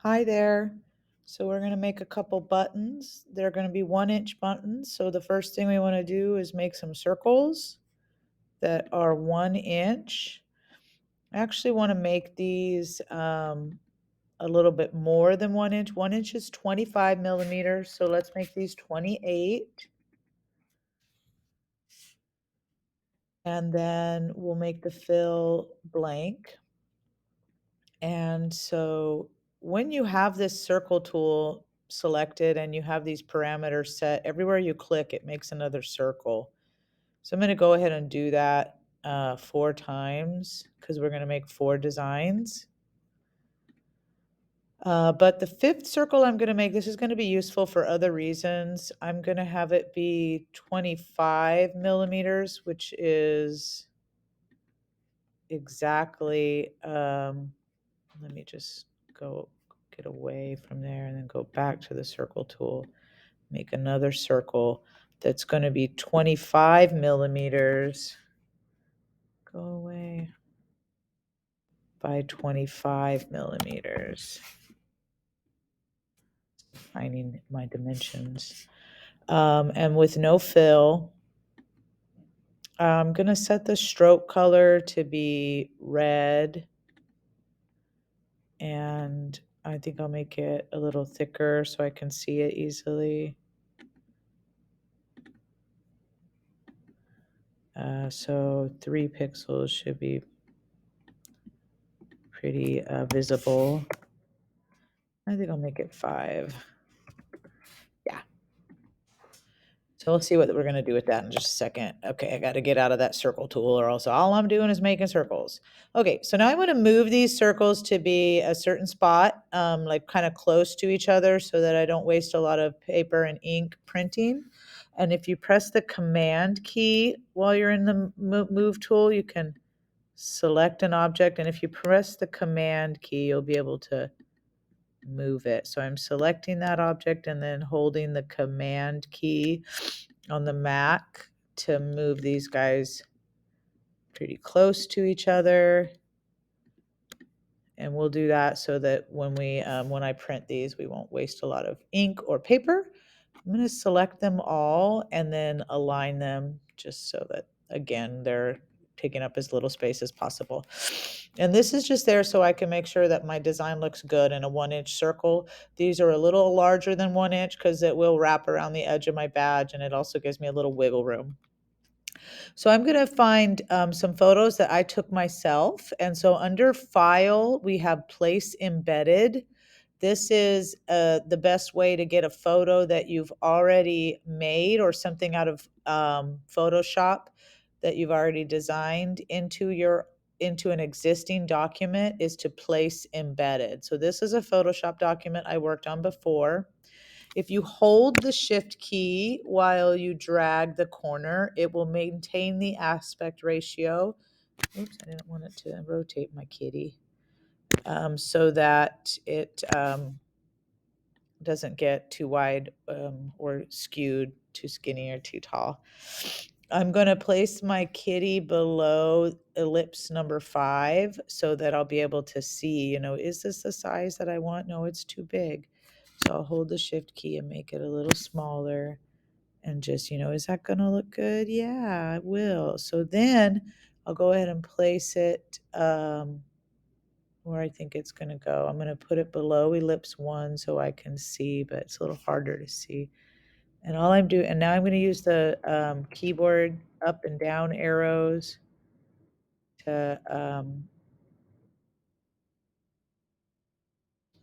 Hi there. So we're going to make a couple buttons. They're going to be 1-inch buttons. So the first thing we want to do is make some circles that are 1 inch. I actually want to make these a little bit more than 1 inch. 1 inch is 25 millimeters. So let's make these 28. And then we'll make the fill blank. And so when you have this circle tool selected and you have these parameters set, everywhere you click, it makes another circle. So I'm going to go ahead and do that 4 times because we're going to make 4 designs. But the fifth circle I'm going to make, this is going to be useful for other reasons. I'm going to have it be 25 millimeters, which is exactly, let me just go get away from there and then go back to the circle tool. Make another circle that's going to be 25 millimeters. Go away. By 25 millimeters. Finding my dimensions. And with no fill, I'm going to set the stroke color to be red. And I think I'll make it a little thicker so I can see it easily. So 3 pixels should be pretty visible. I think I'll make it 5. Yeah. So we'll see what we're going to do with that in just a second. Okay, I got to get out of that circle tool or else all I'm doing is making circles. Okay, so now I'm going to move these circles to be a certain spot, like kind of close to each other so that I don't waste a lot of paper and ink printing. And if you press the Command key while you're in the move tool, you can select an object. And if you press the Command key, you'll be able to move it. So I'm selecting that object and then holding the Command key on the Mac to move these guys pretty close to each other. And we'll do that so that when I print these, we won't waste a lot of ink or paper. I'm going to select them all and then align them just so that, again, they're taking up as little space as possible. And this is just there so I can make sure that my design looks good in a 1-inch circle. These are a little larger than 1 inch because it will wrap around the edge of my badge, and it also gives me a little wiggle room. So I'm going to find some photos that I took myself. And so under File, we have Place Embedded. This is the best way to get a photo that you've already made or something out of Photoshop that you've already designed into an existing document is to place embedded. So this is a Photoshop document I worked on before. If you hold the shift key while you drag the corner, it will maintain the aspect ratio. Oops, I didn't want it to rotate my kitty. So that it doesn't get too wide or skewed, too skinny or too tall. I'm going to place my kitty below ellipse number 5 so that I'll be able to see, is this the size that I want? No, it's too big. So I'll hold the shift key and make it a little smaller and just, is that going to look good? Yeah, it will. So then I'll go ahead and place it where I think it's going to go. I'm going to put it below ellipse 1 so I can see, but it's a little harder to see. And all I'm doing, and now I'm going to use the keyboard up and down arrows to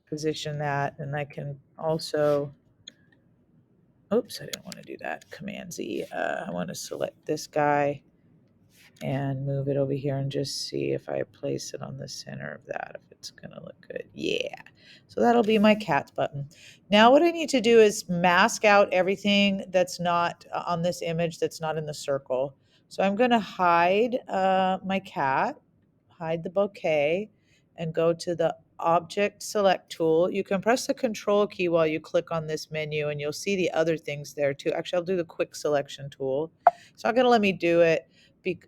position that. And I can also, oops, I didn't want to do that. Command Z. I want to select this guy and move it over here and just see if I place it on the center of that, if it's going to look good. Yeah. So that'll be my cat button. Now what I need to do is mask out everything that's not on this image that's not in the circle. So I'm going to hide my cat, hide the bouquet, and go to the object select tool. You can press the control key while you click on this menu and you'll see the other things there too. Actually, I'll do the quick selection tool. It's not going to let me do it.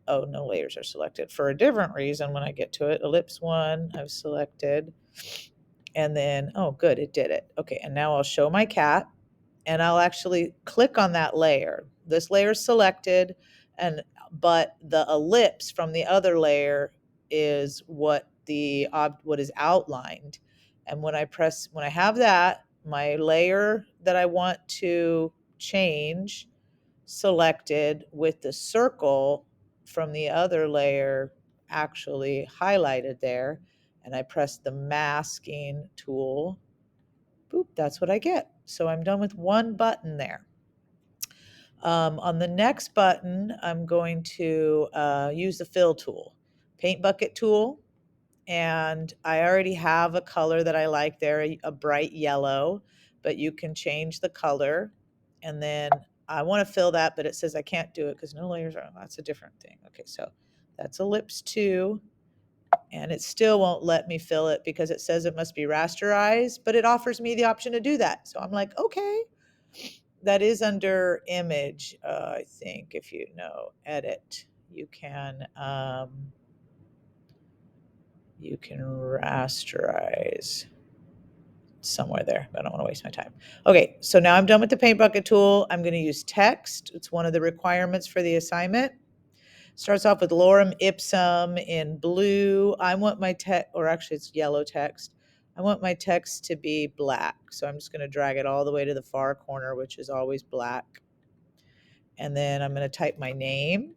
Oh, no layers are selected for a different reason when I get to it. Ellipse 1, I've selected. And then, oh, good, it did it. Okay, and now I'll show my cat, and I'll actually click on that layer. This layer is selected, but the ellipse from the other layer is what is outlined. And when I have that, my layer that I want to change selected with the circle from the other layer actually highlighted there, and I press the masking tool, boop, that's what I get. So I'm done with one button there. On the next button, I'm going to use the fill tool, paint bucket tool, and I already have a color that I like there, a bright yellow, but you can change the color. And then I want to fill that, but it says I can't do it because no layers are, that's a different thing. Okay, so that's ellipse 2, and it still won't let me fill it because it says it must be rasterized, but it offers me the option to do that. So I'm like, okay, that is under image. I think if you know, edit, you can rasterize somewhere there. I don't want to waste my time. Okay, so now I'm done with the paint bucket tool. I'm going to use text. It's one of the requirements for the assignment. Starts off with lorem ipsum in blue. I want my text, or actually it's yellow text. I want my text to be black. So I'm just going to drag it all the way to the far corner, which is always black. And then I'm going to type my name.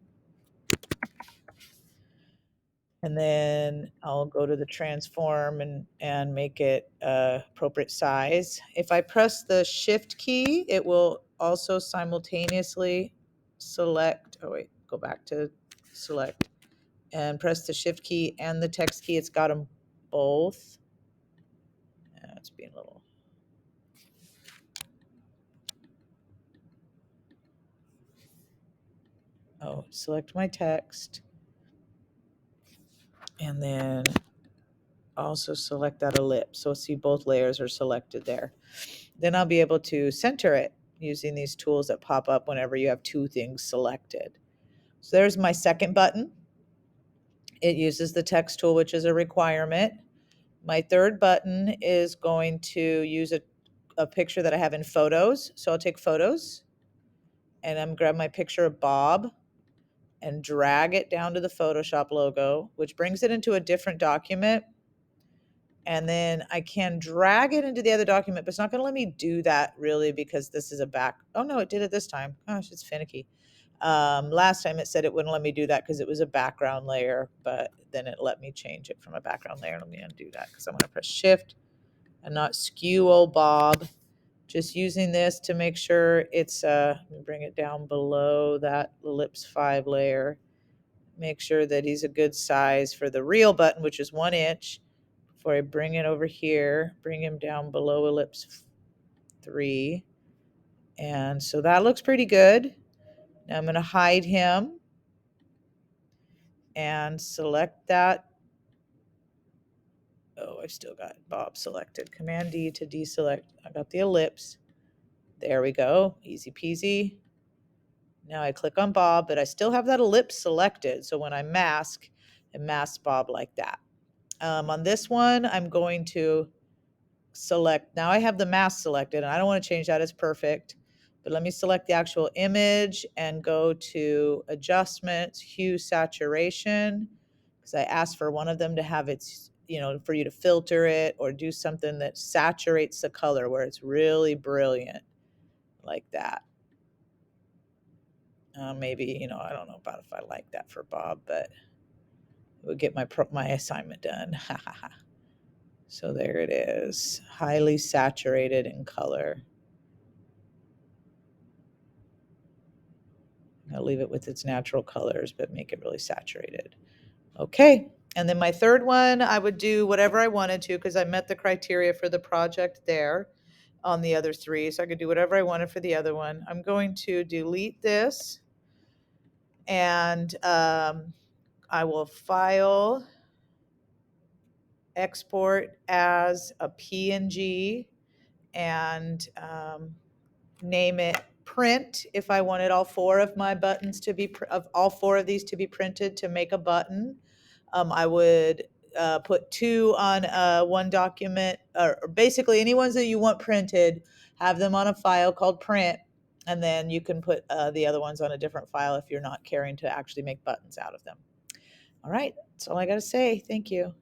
And then I'll go to the transform and make it appropriate size. If I press the shift key, it will also simultaneously select, oh wait, go back to select and press the shift key and the text key. It's got them both. It's being a little, select my text and then also select that ellipse. So see both layers are selected there. Then I'll be able to center it using these tools that pop up whenever you have two things selected. So there's my second button. It uses the text tool, which is a requirement. My third button is going to use a picture that I have in photos. So I'll take photos and I'm grab my picture of Bob and drag it down to the Photoshop logo, which brings it into a different document. And then I can drag it into the other document, but it's not going to let me do that really because this is a back. Oh no, it did it this time. Gosh, it's finicky. Last time it said it wouldn't let me do that because it was a background layer, but then it let me change it from a background layer. Let me undo that because I'm going to press shift and not skew old Bob. Just using this to make sure it's, let me bring it down below that ellipse 5 layer. Make sure that he's a good size for the real button, which is 1 inch. Before I bring it over here, bring him down below ellipse 3. And so that looks pretty good. Now I'm going to hide him and select that. Oh, I've still got Bob selected. Command D to deselect. I got the ellipse. There we go. Easy peasy. Now I click on Bob, but I still have that ellipse selected. So when I mask, it masks Bob like that. On this one, I'm going to select. Now I have the mask selected, and I don't want to change that. It's perfect. But let me select the actual image and go to adjustments, hue, saturation, because I asked for one of them to have its, for you to filter it or do something that saturates the color where it's really brilliant like that. Maybe, I don't know about if I like that for Bob, but it would get my assignment done. So there it is, highly saturated in color. I'll leave it with its natural colors, but make it really saturated. Okay. And then my third one, I would do whatever I wanted to because I met the criteria for the project there on the other 3. So I could do whatever I wanted for the other one. I'm going to delete this and I will file, export as a PNG and name it print if I wanted all 4 of my buttons to be, all 4 of these to be printed to make a button. I would put two on one document, or basically any ones that you want printed, have them on a file called print, and then you can put the other ones on a different file if you're not caring to actually make buttons out of them. All right, that's all I got to say. Thank you.